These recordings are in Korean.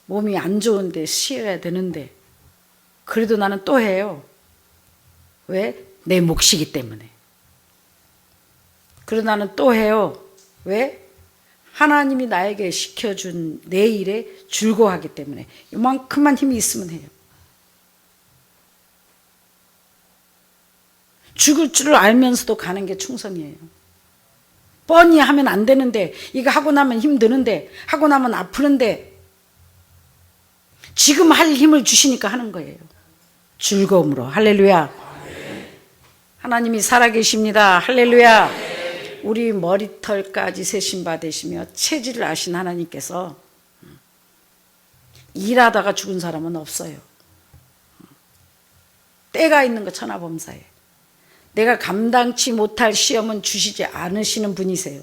몸이 안 좋은데 쉬어야 되는데 그래도 나는 또 해요. 왜? 내 몫이기 때문에. 그래도 나는 또 해요. 왜? 하나님이 나에게 시켜준 내 일에 즐거워하기 때문에. 이만큼만 힘이 있으면 해요. 죽을 줄을 알면서도 가는 게 충성이에요. 뻔히 하면 안 되는데, 이거 하고 나면 힘드는데, 하고 나면 아프는데, 지금 할 힘을 주시니까 하는 거예요. 즐거움으로. 할렐루야. 하나님이 살아계십니다. 할렐루야. 우리 머리털까지 세심 받으시며 체질을 아신 하나님께서 일하다가 죽은 사람은 없어요. 때가 있는 거 천하범사에. 내가 감당치 못할 시험은 주시지 않으시는 분이세요.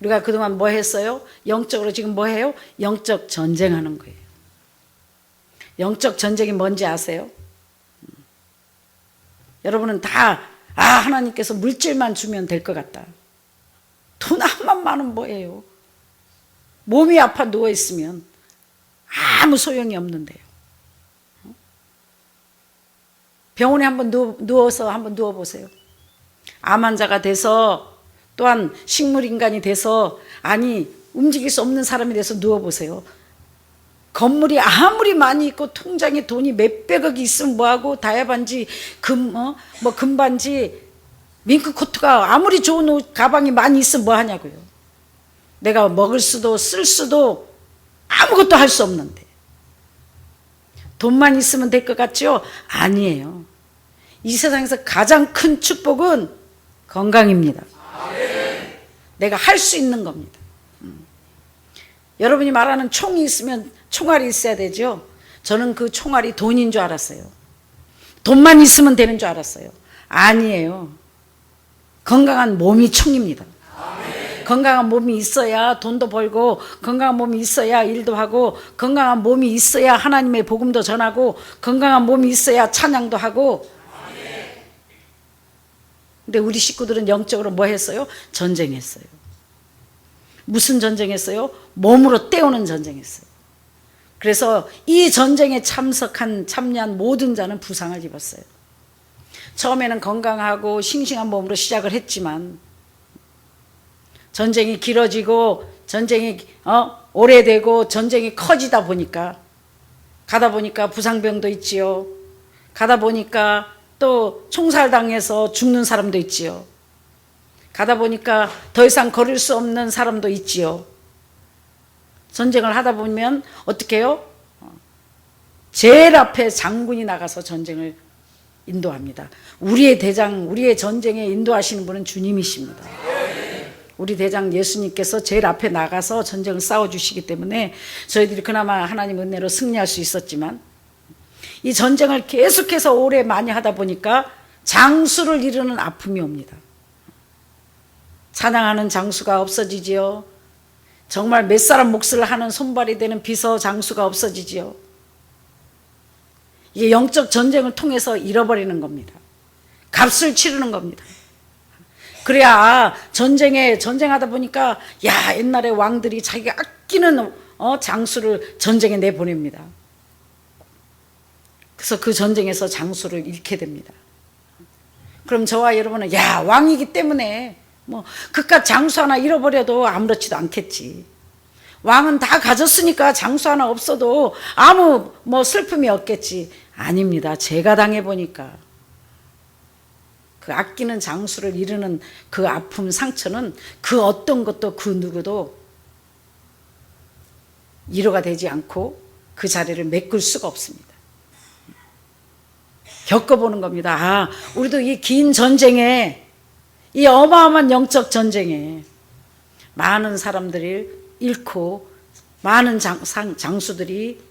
우리가 그동안 뭐 했어요? 영적으로 지금 뭐 해요? 영적 전쟁하는 거예요. 영적 전쟁이 뭔지 아세요? 여러분은 다 하나님께서 물질만 주면 될 것 같다. 돈 한만 많으면 뭐예요? 몸이 아파 누워있으면 아무 소용이 없는데요. 병원에 한번 누워서 한번 누워보세요. 암 환자가 돼서 또한 식물인간이 돼서 움직일 수 없는 사람이 돼서 누워보세요. 건물이 아무리 많이 있고 통장에 돈이 몇백억이 있으면 뭐하고 다이아반지 금반지 밍크코트가 아무리 좋은 옷 가방이 많이 있으면 뭐하냐고요. 내가 먹을 수도 쓸 수도 아무것도 할 수 없는데 돈만 있으면 될 것 같죠? 아니에요. 이 세상에서 가장 큰 축복은 건강입니다. 내가 할 수 있는 겁니다. 여러분이 말하는 총이 있으면 총알이 있어야 되죠. 저는 그 총알이 돈인 줄 알았어요. 돈만 있으면 되는 줄 알았어요. 아니에요. 건강한 몸이 총입니다. 건강한 몸이 있어야 돈도 벌고, 건강한 몸이 있어야 일도 하고, 건강한 몸이 있어야 하나님의 복음도 전하고, 건강한 몸이 있어야 찬양도 하고. 근데 우리 식구들은 영적으로 뭐 했어요? 전쟁했어요. 무슨 전쟁했어요? 몸으로 때우는 전쟁했어요. 그래서 이 전쟁에 참여한 모든 자는 부상을 입었어요. 처음에는 건강하고 싱싱한 몸으로 시작을 했지만 전쟁이 길어지고 전쟁이 오래되고 전쟁이 커지다 보니까 가다 보니까 부상병도 있지요. 가다 보니까 또 총살당해서 죽는 사람도 있지요. 가다 보니까 더 이상 걸을 수 없는 사람도 있지요. 전쟁을 하다 보면 어떻게 해요? 제일 앞에 장군이 나가서 전쟁을 인도합니다. 우리의 대장, 우리의 전쟁에 인도하시는 분은 주님이십니다. 우리 대장 예수님께서 제일 앞에 나가서 전쟁을 싸워주시기 때문에 저희들이 그나마 하나님 은혜로 승리할 수 있었지만 이 전쟁을 계속해서 오래 많이 하다 보니까 장수를 이루는 아픔이 옵니다. 찬양하는 장수가 없어지지요. 정말 몇 사람 몫을 하는 손발이 되는 비서 장수가 없어지지요. 이게 영적 전쟁을 통해서 잃어버리는 겁니다. 값을 치르는 겁니다. 그래야 전쟁하다 보니까 옛날에 왕들이 자기가 아끼는 장수를 전쟁에 내보냅니다. 그래서 그 전쟁에서 장수를 잃게 됩니다. 그럼 저와 여러분은 왕이기 때문에 그깟 장수 하나 잃어버려도 아무렇지도 않겠지. 왕은 다 가졌으니까 장수 하나 없어도 아무 슬픔이 없겠지. 아닙니다. 제가 당해보니까 그 아끼는 장수를 이루는 그 아픔, 상처는 그 어떤 것도 그 누구도 위로가 되지 않고 그 자리를 메꿀 수가 없습니다. 겪어보는 겁니다. 우리도 이 긴 전쟁에, 이 어마어마한 영적 전쟁에 많은 사람들이 잃고 많은 장수들이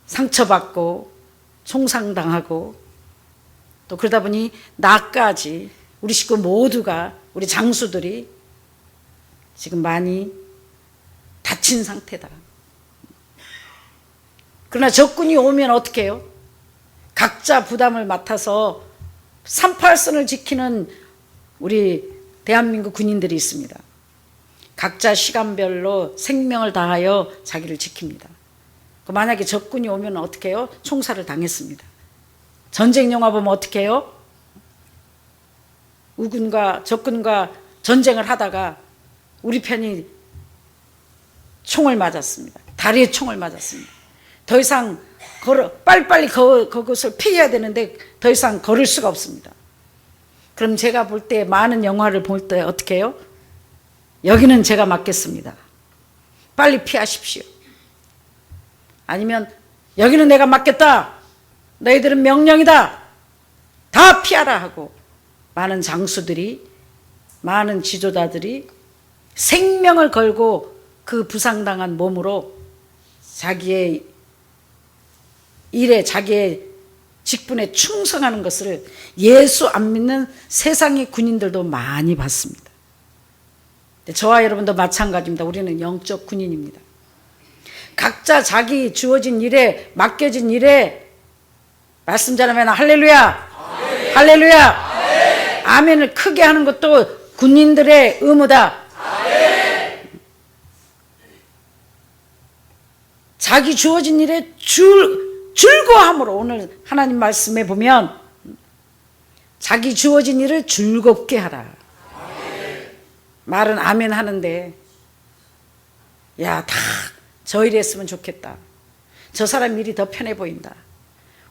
상처받고 총상당하고 또 그러다 보니 나까지 우리 식구 모두가 우리 장수들이 지금 많이 다친 상태다. 그러나 적군이 오면 어떻게 해요? 각자 부담을 맡아서 38선을 지키는 우리 대한민국 군인들이 있습니다. 각자 시간별로 생명을 다하여 자기를 지킵니다. 만약에 적군이 오면 어떻게 해요? 총살을 당했습니다. 전쟁 영화 보면 어떻게 해요? 우군과 적군과 전쟁을 하다가 우리 편이 총을 맞았습니다. 다리에 총을 맞았습니다. 더 이상 빨리빨리 그것을 피해야 되는데 더 이상 걸을 수가 없습니다. 그럼 제가 볼 때 많은 영화를 볼 때 어떻게 해요? 여기는 제가 맞겠습니다. 빨리 피하십시오. 아니면 여기는 내가 맞겠다. 너희들은 명령이다. 다 피하라 하고 많은 장수들이, 많은 지도자들이 생명을 걸고 그 부상당한 몸으로 자기의 일에, 자기의 직분에 충성하는 것을 예수 안 믿는 세상의 군인들도 많이 봤습니다. 저와 여러분도 마찬가지입니다. 우리는 영적 군인입니다. 각자 자기 주어진 일에, 맡겨진 일에 말씀 잘하면 할렐루야, 아멘. 할렐루야, 아멘. 아멘을 크게 하는 것도 군인들의 의무다. 아멘. 자기 주어진 일에 즐거워함으로, 오늘 하나님 말씀에 보면 자기 주어진 일을 즐겁게 하라. 아멘. 말은 아멘 하는데, 야, 다 저 일 했으면 좋겠다. 저 사람 일이 더 편해 보인다.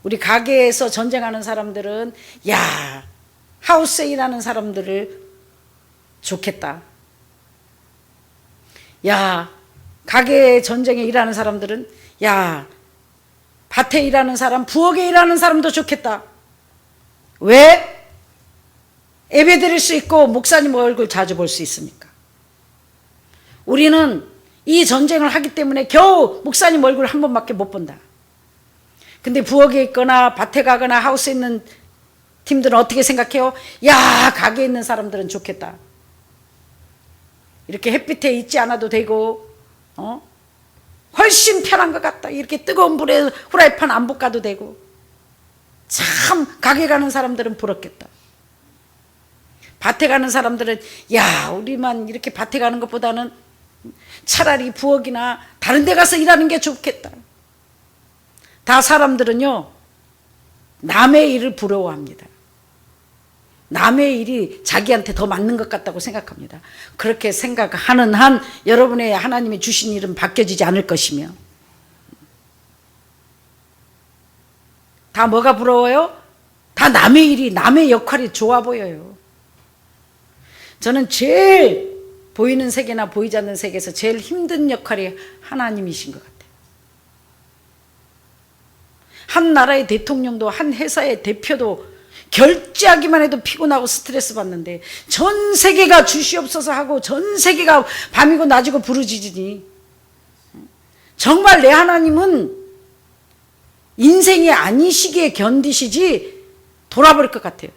우리 가게에서 전쟁하는 사람들은 야, 하우스에 일하는 사람들을 좋겠다. 야, 가게 전쟁에 일하는 사람들은 야, 밭에 일하는 사람, 부엌에 일하는 사람도 좋겠다. 왜? 예배 드릴 수 있고 목사님 얼굴 자주 볼 수 있으니까. 우리는 이 전쟁을 하기 때문에 겨우 목사님 얼굴 한 번밖에 못 본다. 근데 부엌에 있거나 밭에 가거나 하우스에 있는 팀들은 어떻게 생각해요? 야, 가게에 있는 사람들은 좋겠다. 이렇게 햇빛에 있지 않아도 되고, 훨씬 편한 것 같다. 이렇게 뜨거운 불에 후라이팬 안 볶아도 되고. 참 가게 가는 사람들은 부럽겠다. 밭에 가는 사람들은 야, 우리만 이렇게 밭에 가는 것보다는 차라리 부엌이나 다른 데 가서 일하는 게 좋겠다. 다 사람들은요, 남의 일을 부러워합니다. 남의 일이 자기한테 더 맞는 것 같다고 생각합니다. 그렇게 생각하는 한 여러분의 하나님이 주신 일은 바뀌어지지 않을 것이며, 다 뭐가 부러워요? 다 남의 일이, 남의 역할이 좋아 보여요. 저는 제일 보이는 세계나 보이지 않는 세계에서 제일 힘든 역할이 하나님이신 것 같아요. 한 나라의 대통령도, 한 회사의 대표도 결제하기만 해도 피곤하고 스트레스 받는데 전 세계가 주시옵소서 하고 전 세계가 밤이고 낮이고 부르짖으니, 정말 내 하나님은 인생이 아니시기에 견디시지 돌아버릴 것 같아요.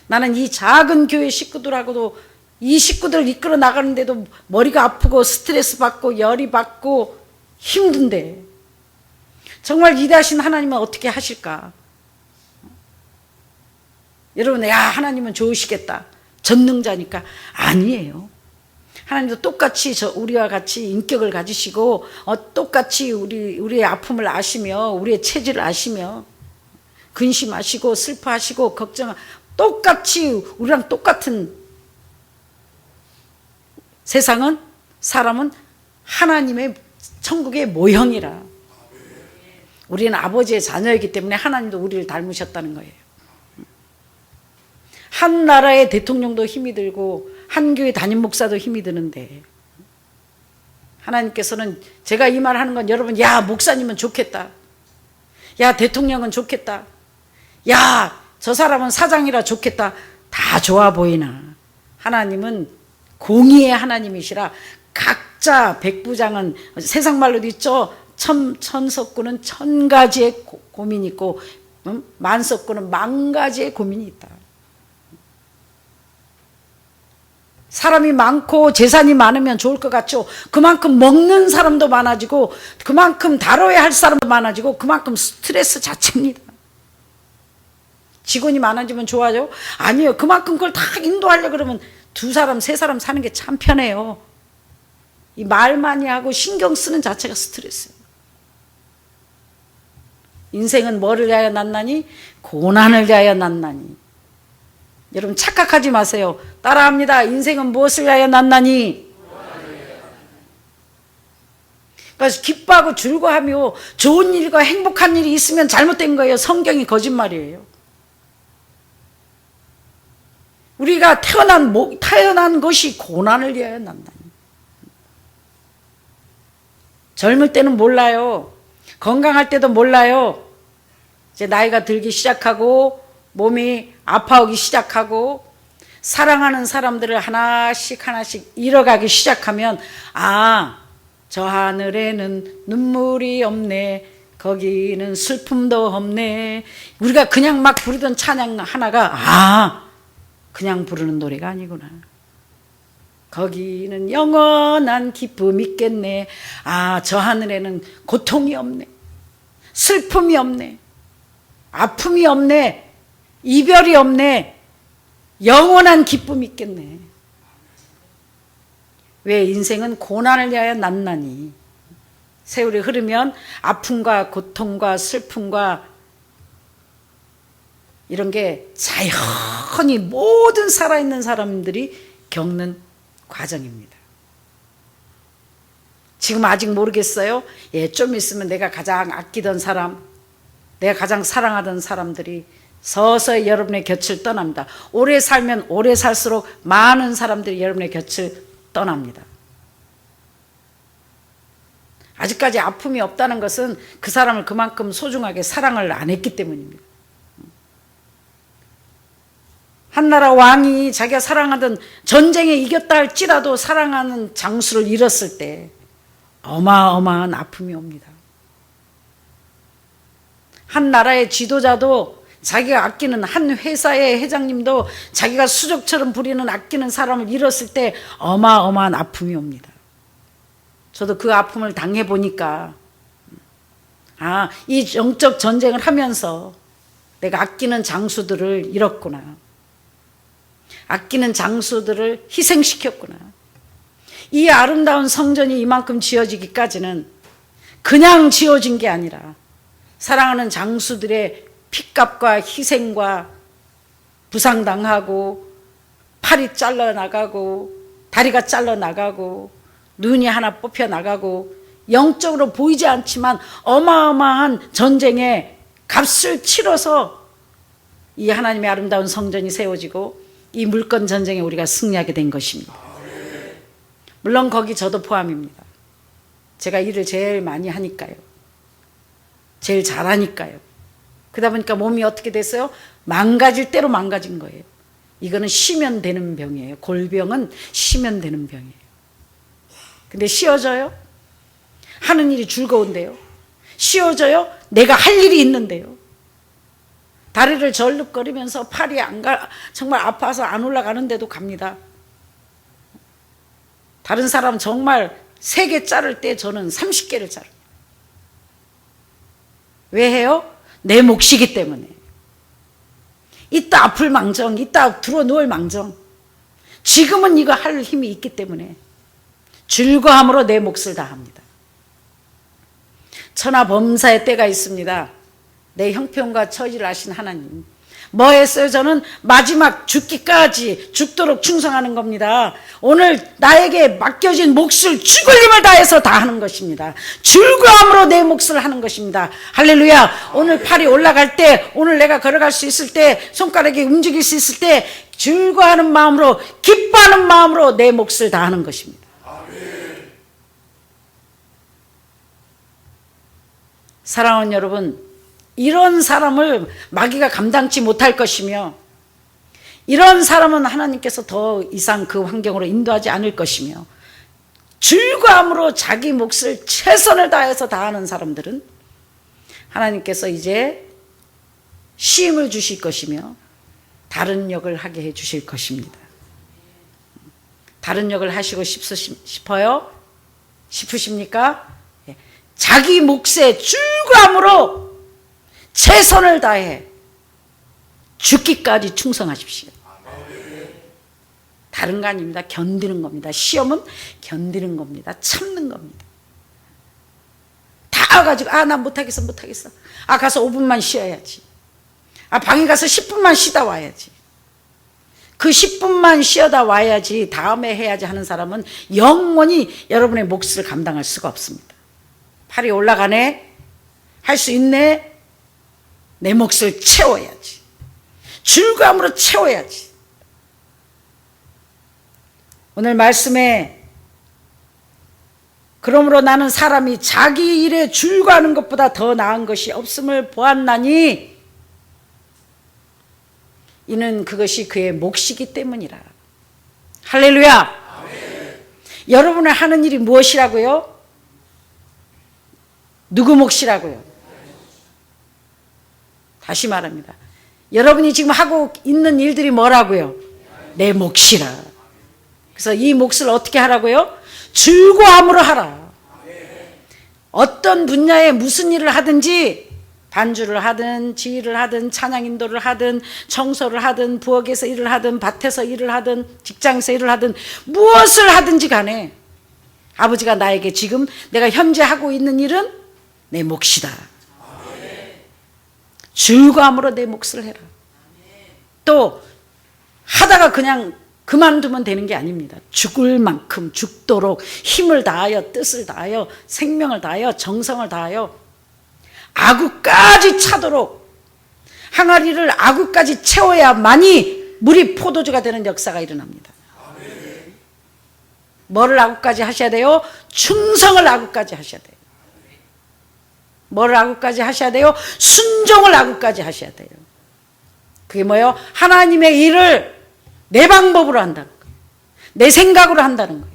나는 이 작은 교회 식구들하고도, 이 식구들을 이끌어 나가는데도 머리가 아프고 스트레스 받고 열이 받고 힘든데 정말 위대하신 하나님은 어떻게 하실까? 여러분, 야, 하나님은 좋으시겠다, 전능자니까. 아니에요. 하나님도 똑같이 우리와 같이 인격을 가지시고 똑같이 우리의 아픔을 아시며 우리의 체질을 아시며 근심하시고 슬퍼하시고 걱정하고 똑같이 우리랑 똑같은, 세상은, 사람은 하나님의 천국의 모형이라. 우리는 아버지의 자녀이기 때문에 하나님도 우리를 닮으셨다는 거예요. 한 나라의 대통령도 힘이 들고 한 교회 담임 목사도 힘이 드는데, 하나님께서는, 제가 이 말 하는 건 여러분, 야, 목사님은 좋겠다, 야, 대통령은 좋겠다, 야, 저 사람은 사장이라 좋겠다, 다 좋아 보이나 하나님은 공의의 하나님이시라. 각자 백부장은, 세상 말로도 있죠, 천석구는 천 가지의 고민이 있고 만석구는 만 가지의 고민이 있다. 사람이 많고 재산이 많으면 좋을 것 같죠. 그만큼 먹는 사람도 많아지고 그만큼 다뤄야 할 사람도 많아지고 그만큼 스트레스 자체입니다. 직원이 많아지면 좋아요? 아니에요. 그만큼 그걸 다 인도하려고 그러면 두 사람 세 사람 사는 게 참 편해요. 이 말 많이 하고 신경 쓰는 자체가 스트레스예요. 인생은 뭐를 위하여 났나니? 고난을 위하여 났나니. 여러분 착각하지 마세요. 따라합니다. 인생은 무엇을 위하여 났나니? 그래서 기뻐하고 즐거워하며 좋은 일과 행복한 일이 있으면 잘못된 거예요. 성경이 거짓말이에요. 우리가 태어난 것이 고난을 위하여 난다니. 젊을 때는 몰라요. 건강할 때도 몰라요. 이제 나이가 들기 시작하고 몸이 아파오기 시작하고 사랑하는 사람들을 하나씩 하나씩 잃어가기 시작하면 저 하늘에는 눈물이 없네. 거기는 슬픔도 없네. 우리가 그냥 막 부르던 찬양 하나가 그냥 부르는 노래가 아니구나. 거기는 영원한 기쁨 있겠네. 저 하늘에는 고통이 없네. 슬픔이 없네. 아픔이 없네. 이별이 없네. 영원한 기쁨이 있겠네. 왜? 인생은 고난을 위하여 났나니. 세월이 흐르면 아픔과 고통과 슬픔과 이런 게 자연히 모든 살아있는 사람들이 겪는 과정입니다. 지금 아직 모르겠어요. 좀 있으면 내가 가장 아끼던 사람, 내가 가장 사랑하던 사람들이 서서히 여러분의 곁을 떠납니다. 오래 살면 오래 살수록 많은 사람들이 여러분의 곁을 떠납니다. 아직까지 아픔이 없다는 것은 그 사람을 그만큼 소중하게 사랑을 안 했기 때문입니다. 한나라 왕이 자기가 사랑하던 전쟁에 이겼다 할지라도 사랑하는 장수를 잃었을 때 어마어마한 아픔이 옵니다. 한 나라의 지도자도 자기가 아끼는 한 회사의 회장님도 자기가 수족처럼 부리는 아끼는 사람을 잃었을 때 어마어마한 아픔이 옵니다. 저도 그 아픔을 당해보니까 이 영적 전쟁을 하면서 내가 아끼는 장수들을 잃었구나. 아끼는 장수들을 희생시켰구나. 이 아름다운 성전이 이만큼 지어지기까지는 그냥 지어진 게 아니라 사랑하는 장수들의 핏값과 희생과 부상당하고 팔이 잘려나가고 다리가 잘려나가고 눈이 하나 뽑혀나가고 영적으로 보이지 않지만 어마어마한 전쟁에 값을 치러서 이 하나님의 아름다운 성전이 세워지고 이 물권 전쟁에 우리가 승리하게 된 것입니다. 물론 거기 저도 포함입니다. 제가 일을 제일 많이 하니까요. 제일 잘하니까요. 그러다 보니까 몸이 어떻게 됐어요? 망가질 대로 망가진 거예요. 이거는 쉬면 되는 병이에요. 골병은 쉬면 되는 병이에요. 근데 쉬어져요? 하는 일이 즐거운데요. 쉬어져요? 내가 할 일이 있는데요. 다리를 절룩거리면서 팔이 정말 아파서 안 올라가는데도 갑니다. 다른 사람 정말 3개 자를 때 저는 30개를 자릅니다. 왜 해요? 내 몫이기 때문에. 이따 아플 망정, 이따 들어 누울 망정. 지금은 이거 할 힘이 있기 때문에 즐거함으로 내 몫을 다합니다. 천하범사의 때가 있습니다. 내 형편과 처지를 아신 하나님. 뭐 했어요? 저는 마지막 죽기까지 죽도록 충성하는 겁니다. 오늘 나에게 맡겨진 몫을 죽을 힘을 다해서 다 하는 것입니다. 즐거움으로 내 몫을 하는 것입니다. 할렐루야. 오늘 팔이 올라갈 때, 오늘 내가 걸어갈 수 있을 때, 손가락이 움직일 수 있을 때 즐거워하는 마음으로, 기뻐하는 마음으로 내 몫을 다 하는 것입니다. 사랑하는 여러분, 이런 사람을 마귀가 감당치 못할 것이며 이런 사람은 하나님께서 더 이상 그 환경으로 인도하지 않을 것이며 즐거움으로 자기 몫을 최선을 다해서 다하는 사람들은 하나님께서 이제 쉼을 주실 것이며 다른 역을 하게 해 주실 것입니다. 다른 역을 하시고 싶어요? 싶으십니까? 자기 몫에 즐거움으로 최선을 다해 죽기까지 충성하십시오. 다른 거 아닙니다. 견디는 겁니다. 시험은 견디는 겁니다. 참는 겁니다. 다 와가지고 나 못하겠어. 가서 5분만 쉬어야지. 방에 가서 10분만 쉬다 와야지. 그 10분만 쉬어다 와야지, 다음에 해야지 하는 사람은 영원히 여러분의 몫을 감당할 수가 없습니다. 팔이 올라가네, 할 수 있네, 내 몫을 채워야지. 즐거움으로 채워야지. 오늘 말씀에 그러므로 나는 사람이 자기 일에 즐거워하는 것보다 더 나은 것이 없음을 보았나니 이는 그것이 그의 몫이기 때문이라. 할렐루야. 아멘. 여러분의 하는 일이 무엇이라고요? 누구 몫이라고요? 다시 말합니다. 여러분이 지금 하고 있는 일들이 뭐라고요? 내 몫이라. 그래서 이 몫을 어떻게 하라고요? 즐거움으로 하라. 어떤 분야에 무슨 일을 하든지, 반주를 하든 지휘를 하든 찬양 인도를 하든 청소를 하든 부엌에서 일을 하든 밭에서 일을 하든 직장에서 일을 하든 무엇을 하든지 간에 아버지가 나에게 지금 내가 현재 하고 있는 일은 내 몫이다. 즐거움으로 내 몫을 해라. 또 하다가 그냥 그만두면 되는 게 아닙니다. 죽을 만큼 죽도록 힘을 다하여 뜻을 다하여 생명을 다하여 정성을 다하여 아구까지 차도록 항아리를 아구까지 채워야만이 물이 포도주가 되는 역사가 일어납니다. 뭐를 아구까지 하셔야 돼요? 충성을 아구까지 하셔야 돼요. 뭐를 아구까지 하셔야 돼요? 순종을 아구까지 하셔야 돼요. 그게 뭐예요? 하나님의 일을 내 방법으로 한다는 거예요. 내 생각으로 한다는 거예요.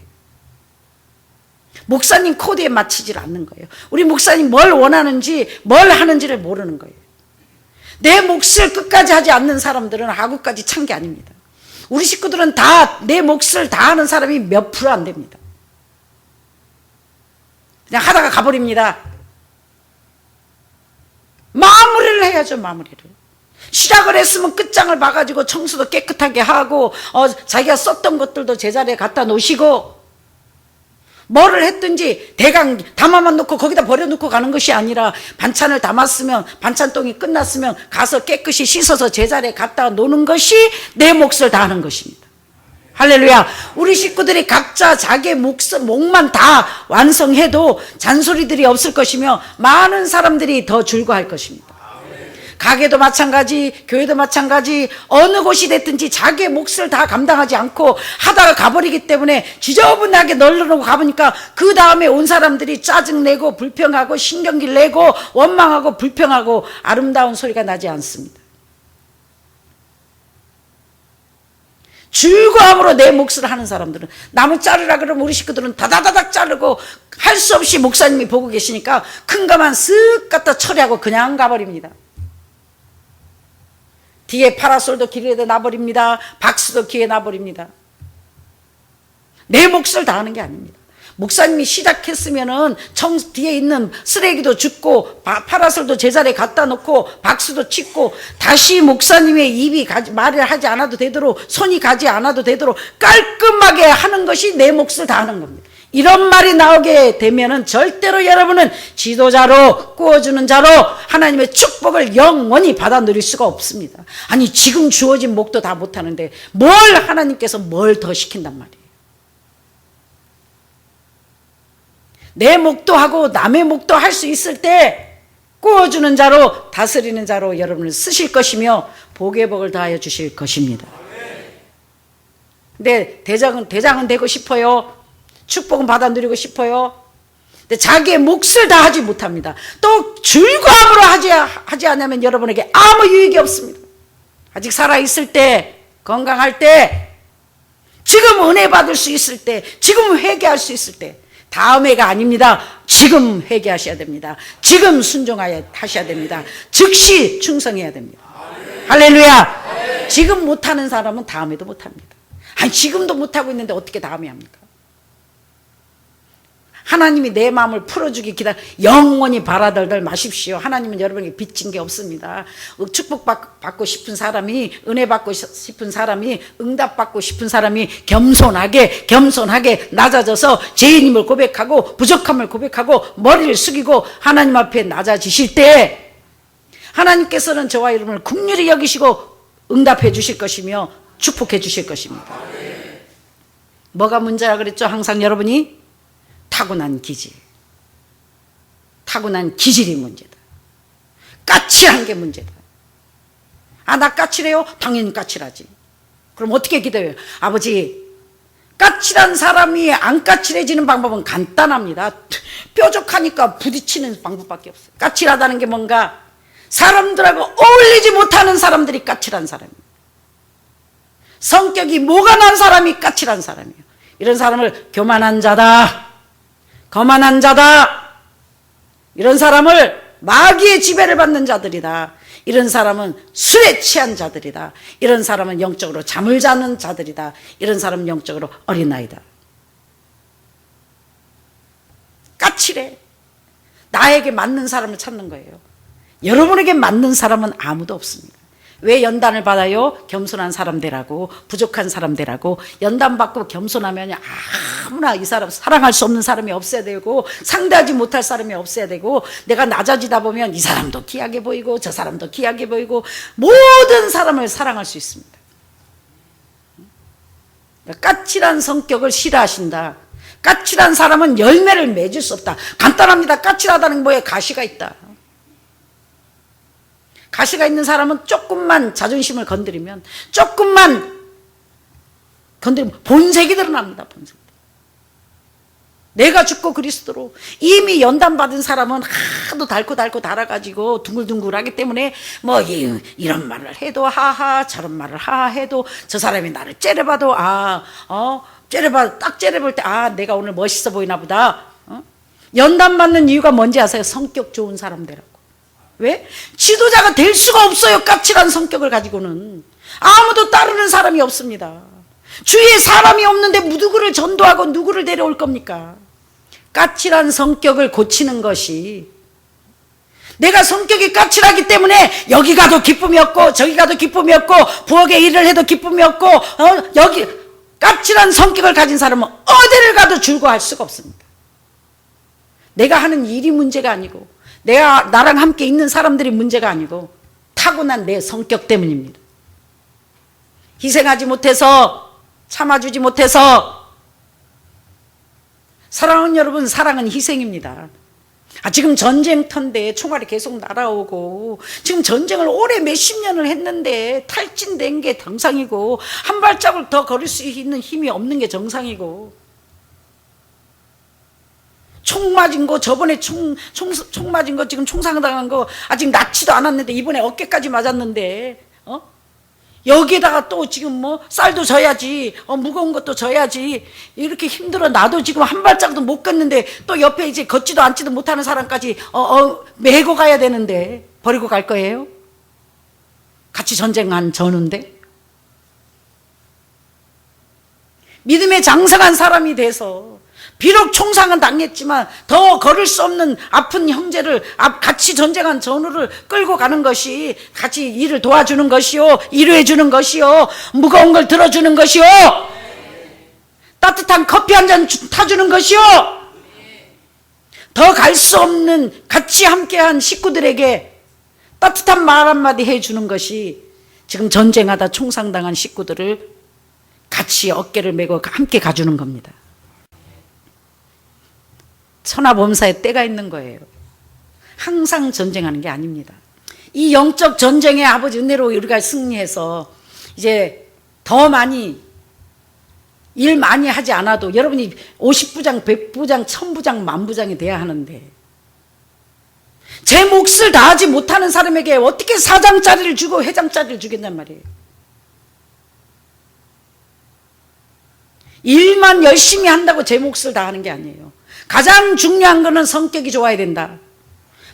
목사님 코드에 맞추질 않는 거예요. 우리 목사님 뭘 원하는지 뭘 하는지를 모르는 거예요. 내 몫을 끝까지 하지 않는 사람들은 하구까지 찬 게 아닙니다. 우리 식구들은 다 내 몫을 다 하는 사람이 몇 프로 안 됩니다. 그냥 하다가 가버립니다. 마무리를 해야죠. 마무리를. 시작을 했으면 끝장을 봐가지고 청소도 깨끗하게 하고 자기가 썼던 것들도 제자리에 갖다 놓으시고 뭐를 했든지 대강 담아만 놓고 거기다 버려놓고 가는 것이 아니라 반찬을 담았으면 반찬통이 끝났으면 가서 깨끗이 씻어서 제자리에 갖다 놓는 것이 내 몫을 다하는 것입니다. 할렐루야. 우리 식구들이 각자 자기의 몫만 다 완성해도 잔소리들이 없을 것이며 많은 사람들이 더 즐거워할 것입니다. 가게도 마찬가지, 교회도 마찬가지, 어느 곳이 됐든지 자기의 몫을 다 감당하지 않고 하다가 가버리기 때문에 지저분하게 널려놓고 가보니까 그 다음에 온 사람들이 짜증내고 불평하고 신경질 내고 원망하고 불평하고 아름다운 소리가 나지 않습니다. 즐거움으로 내 몫을 하는 사람들은, 나무 자르라 그러면 우리 식구들은 다다다닥 자르고 할 수 없이 목사님이 보고 계시니까 큰 가만 쓱 갖다 처리하고 그냥 가버립니다. 뒤에 파라솔도 길에다 놔버립니다. 박스도 길에 놔버립니다. 내 몫을 다하는 게 아닙니다. 목사님이 시작했으면은 뒤에 있는 쓰레기도 줍고 파라솔도 제자리에 갖다 놓고 박수도 치고 다시 목사님의 입이 말을 하지 않아도 되도록 손이 가지 않아도 되도록 깔끔하게 하는 것이 내 몫을 다하는 겁니다. 이런 말이 나오게 되면은 절대로 여러분은 지도자로 꾸어주는 자로 하나님의 축복을 영원히 받아 누릴 수가 없습니다. 아니 지금 주어진 목도 다 못하는데 뭘 하나님께서 뭘 더 시킨단 말이에요. 내 목도 하고 남의 목도 할 수 있을 때 꾸어주는 자로 다스리는 자로 여러분을 쓰실 것이며 복의 복을 다하여 주실 것입니다. 근데 대장은 되고 싶어요. 축복은 받아 누리고 싶어요. 근데 자기의 몫을 다 하지 못합니다. 또 즐거움으로 하지 않으면 여러분에게 아무 유익이 없습니다. 아직 살아있을 때, 건강할 때, 지금 은혜 받을 수 있을 때, 지금 회개할 수 있을 때, 다음 해가 아닙니다. 지금 회개하셔야 됩니다. 지금 순종하셔야 됩니다. 즉시 충성해야 됩니다. 할렐루야. 지금 못하는 사람은 다음에도 못합니다. 아니 지금도 못하고 있는데 어떻게 다음에 합니까? 하나님이 내 마음을 풀어주기 영원히 바라덜덜 마십시오. 하나님은 여러분에게 빚진 게 없습니다. 축복받고 싶은 사람이, 은혜 받고 싶은 사람이, 응답받고 싶은 사람이 겸손하게 낮아져서 죄인임을 고백하고 부족함을 고백하고 머리를 숙이고 하나님 앞에 낮아지실 때 하나님께서는 저와 여러분을 긍휼히 여기시고 응답해 주실 것이며 축복해 주실 것입니다. 뭐가 문제라 그랬죠? 항상 여러분이 타고난 기질, 타고난 기질이 문제다. 까칠한 게 문제다. 아, 나 까칠해요? 당연히 까칠하지. 그럼 어떻게 기도해요? 아버지, 까칠한 사람이 안 까칠해지는 방법은 간단합니다. 뾰족하니까 부딪히는 방법밖에 없어요. 까칠하다는 게 뭔가 사람들하고 어울리지 못하는 사람들이 까칠한 사람이에요. 성격이 모가 난 사람이 까칠한 사람이에요. 이런 사람을 교만한 자다, 거만한 자다, 이런 사람을 마귀의 지배를 받는 자들이다, 이런 사람은 술에 취한 자들이다, 이런 사람은 영적으로 잠을 자는 자들이다, 이런 사람은 영적으로 어린아이다. 까칠해. 나에게 맞는 사람을 찾는 거예요. 여러분에게 맞는 사람은 아무도 없습니다. 왜 연단을 받아요? 겸손한 사람 되라고, 부족한 사람 되라고. 연단 받고 겸손하면 아무나 이 사람 사랑할 수 없는 사람이 없어야 되고, 상대하지 못할 사람이 없어야 되고, 내가 낮아지다 보면 이 사람도 귀하게 보이고 저 사람도 귀하게 보이고 모든 사람을 사랑할 수 있습니다. 까칠한 성격을 싫어하신다. 까칠한 사람은 열매를 맺을 수 없다. 간단합니다. 까칠하다는 뭐에 가시가 있다. 가시가 있는 사람은 조금만 자존심을 건드리면, 조금만 건드리면 본색이 드러납니다. 본색. 내가 죽고 그리스도로. 이미 연단받은 사람은 하도 달고 달아가지고 둥글둥글하기 때문에 뭐 이런 말을 해도 하하, 저런 말을 하하 해도 저 사람이 나를 째려봐도 딱 째려볼 때 내가 오늘 멋있어 보이나 보다. 연단받는 이유가 뭔지 아세요? 성격 좋은 사람들하고. 왜? 지도자가 될 수가 없어요. 까칠한 성격을 가지고는 아무도 따르는 사람이 없습니다. 주위에 사람이 없는데 누구를 전도하고 누구를 데려올 겁니까? 까칠한 성격을 고치는 것이, 내가 성격이 까칠하기 때문에 여기 가도 기쁨이 없고 저기 가도 기쁨이 없고 부엌에 일을 해도 기쁨이 없고 여기 까칠한 성격을 가진 사람은 어디를 가도 즐거워할 수가 없습니다. 내가 하는 일이 문제가 아니고 나랑 함께 있는 사람들이 문제가 아니고 타고난 내 성격 때문입니다. 희생하지 못해서, 참아주지 못해서. 사랑하는 여러분, 사랑은 희생입니다. 지금 전쟁터인데 총알이 계속 날아오고, 지금 전쟁을 오래 몇십 년을 했는데 탈진된 게 정상이고, 한 발짝을 더 걸을 수 있는 힘이 없는 게 정상이고, 총 맞은 거, 저번에 총 맞은 거, 지금 총상당한 거 아직 낫지도 않았는데 이번에 어깨까지 맞았는데, 여기에다가 또 지금 뭐 쌀도 져야지, 무거운 것도 져야지, 이렇게 힘들어. 나도 지금 한 발짝도 못 걷는데 또 옆에 이제 걷지도 앉지도 못하는 사람까지 메고 가야 되는데 버리고 갈 거예요? 같이 전쟁한 전우인데. 믿음에 장성한 사람이 돼서 비록 총상은 당했지만 더 걸을 수 없는 아픈 형제를, 같이 전쟁한 전우를 끌고 가는 것이, 같이 일을 도와주는 것이요, 위로해 주는 것이요, 무거운 걸 들어주는 것이요, 따뜻한 커피 한 잔 타주는 것이요, 더 갈 수 없는 같이 함께한 식구들에게 따뜻한 말 한마디 해주는 것이, 지금 전쟁하다 총상당한 식구들을 같이 어깨를 메고 함께 가주는 겁니다. 천하범사에 때가 있는 거예요. 항상 전쟁하는 게 아닙니다. 이 영적 전쟁에 아버지 은혜로 우리가 승리해서 이제 더 많이 일 많이 하지 않아도 여러분이 50부장, 100부장, 1000부장, 10,000부장이 돼야 하는데, 제 몫을 다하지 못하는 사람에게 어떻게 사장짜리를 주고 회장짜리를 주겠단 말이에요. 일만 열심히 한다고 제 몫을 다하는 게 아니에요. 가장 중요한 거는 성격이 좋아야 된다.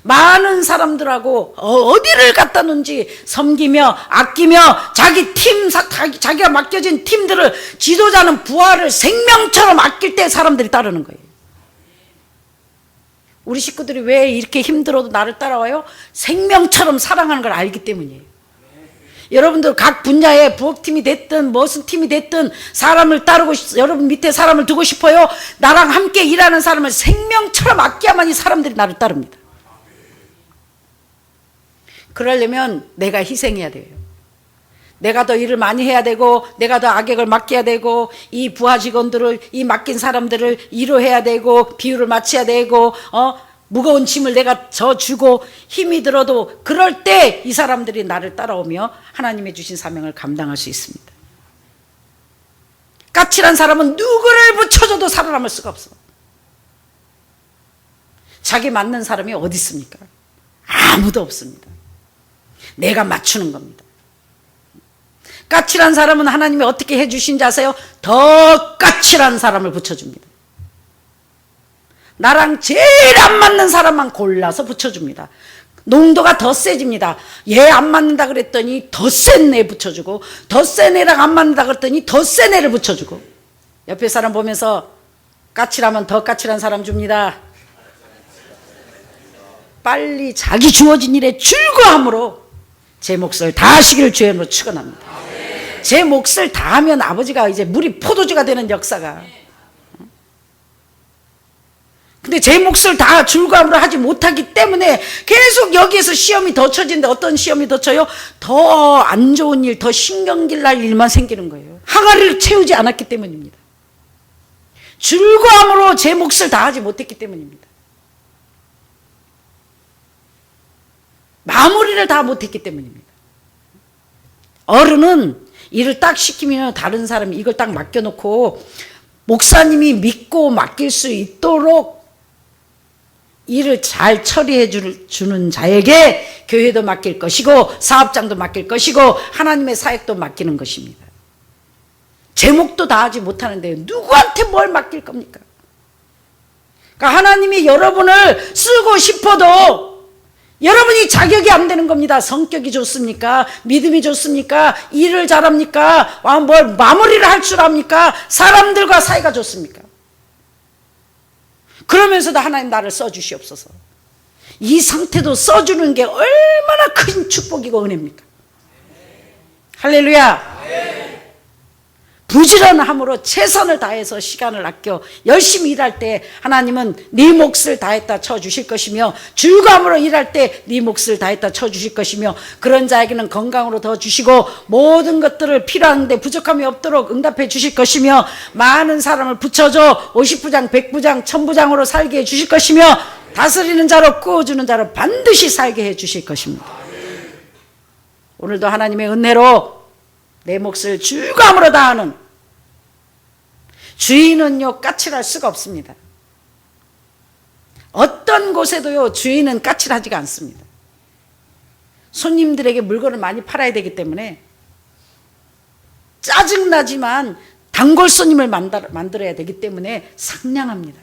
많은 사람들하고 어디를 갖다 놓은지 섬기며 아끼며 자기 팀, 자기가 맡겨진 팀들을, 지도자는 부하를 생명처럼 아낄 때 사람들이 따르는 거예요. 우리 식구들이 왜 이렇게 힘들어도 나를 따라와요? 생명처럼 사랑하는 걸 알기 때문이에요. 여러분들 각 분야에 부업팀이 됐든 무슨 팀이 됐든 사람을 따르고 여러분 밑에 사람을 두고 싶어요? 나랑 함께 일하는 사람을 생명처럼 아껴야만 이 사람들이 나를 따릅니다. 그러려면 내가 희생해야 돼요. 내가 더 일을 많이 해야 되고, 내가 더 악역을 맡겨야 되고, 이 부하 직원들을, 이 맡긴 사람들을 위로해야 되고, 비율을 맞춰야 되고, 무거운 짐을 내가 져주고 힘이 들어도 그럴 때 이 사람들이 나를 따라오며 하나님의 주신 사명을 감당할 수 있습니다. 까칠한 사람은 누구를 붙여줘도 살아남을 수가 없어. 자기 맞는 사람이 어디 있습니까? 아무도 없습니다. 내가 맞추는 겁니다. 까칠한 사람은 하나님이 어떻게 해주신지 아세요? 더 까칠한 사람을 붙여줍니다. 나랑 제일 안 맞는 사람만 골라서 붙여줍니다. 농도가 더 세집니다. 얘 안 맞는다 그랬더니 더 센 애 붙여주고, 더 센 애랑 안 맞는다 그랬더니 더 센 애를 붙여주고. 옆에 사람 보면서 까칠하면 더 까칠한 사람 줍니다. 빨리 자기 주어진 일에 즐거함으로 제 몫을 다하시기를 주의 이름으로 축원합니다. 제 몫을 다하면 아버지가 이제 물이 포도주가 되는 역사가. 근데 제 몫을 다 즐거움으로 하지 못하기 때문에 계속 여기에서 시험이 더 쳐지는데 어떤 시험이 더 쳐요? 더 안 좋은 일, 더 신경질 날 일만 생기는 거예요. 항아리를 채우지 않았기 때문입니다. 즐거움으로 제 몫을 다하지 못했기 때문입니다. 마무리를 다 못했기 때문입니다. 어른은 일을 딱 시키면 다른 사람이 이걸 딱 맡겨놓고 목사님이 믿고 맡길 수 있도록 일을 잘 처리해 주는 자에게 교회도 맡길 것이고 사업장도 맡길 것이고 하나님의 사역도 맡기는 것입니다. 제목도 다하지 못하는데 누구한테 뭘 맡길 겁니까? 그러니까 하나님이 여러분을 쓰고 싶어도 여러분이 자격이 안 되는 겁니다. 성격이 좋습니까? 믿음이 좋습니까? 일을 잘합니까? 뭘 마무리를 할 줄 압니까? 사람들과 사이가 좋습니까? 그러면서도 하나님 나를 써주시옵소서. 이 상태도 써주는 게 얼마나 큰 축복이고 은혜입니까? 할렐루야. 부지런함으로 최선을 다해서 시간을 아껴 열심히 일할 때 하나님은 네 몫을 다했다 쳐주실 것이며, 즐거움으로 일할 때 네 몫을 다했다 쳐주실 것이며, 그런 자에게는 건강으로 더 주시고 모든 것들을 필요한데 부족함이 없도록 응답해 주실 것이며, 많은 사람을 붙여줘 50부장 100부장 1000부장으로 살게 해 주실 것이며, 다스리는 자로 꾸어주는 자로 반드시 살게 해 주실 것입니다. 오늘도 하나님의 은혜로 내 몫을 즐거움으로 다하는, 주인은요 까칠할 수가 없습니다. 어떤 곳에도요 주인은 까칠하지가 않습니다. 손님들에게 물건을 많이 팔아야 되기 때문에 짜증나지만 단골 손님을 만들어야 되기 때문에 상냥합니다.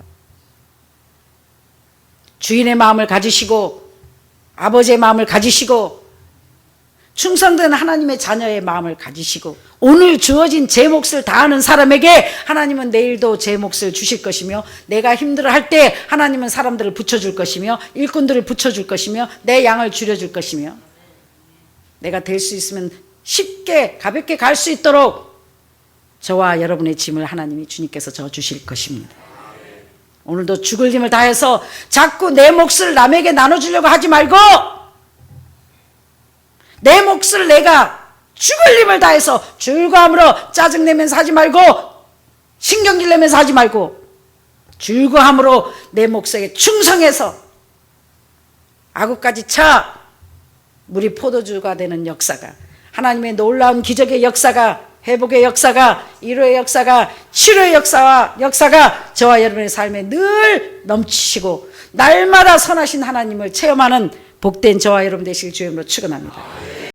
주인의 마음을 가지시고 아버지의 마음을 가지시고 충성된 하나님의 자녀의 마음을 가지시고, 오늘 주어진 제 몫을 다하는 사람에게 하나님은 내일도 제 몫을 주실 것이며, 내가 힘들어할 때 하나님은 사람들을 붙여줄 것이며 일꾼들을 붙여줄 것이며 내 양을 줄여줄 것이며, 내가 될 수 있으면 쉽게 가볍게 갈 수 있도록 저와 여러분의 짐을 하나님이 주님께서 져 주실 것입니다. 오늘도 죽을 힘을 다해서 자꾸 내 몫을 남에게 나눠주려고 하지 말고, 내 몫을 내가 죽을 힘을 다해서 즐거움으로 짜증내면서 하지 말고, 신경질 내면서 하지 말고, 즐거움으로 내 몫에 충성해서 아구까지 차 물이 포도주가 되는 역사가, 하나님의 놀라운 기적의 역사가, 회복의 역사가, 위로의 역사가, 치료의 역사가 저와 여러분의 삶에 늘 넘치시고 날마다 선하신 하나님을 체험하는 복된 저와 여러분 되시길 주의 이름으로 축원합니다.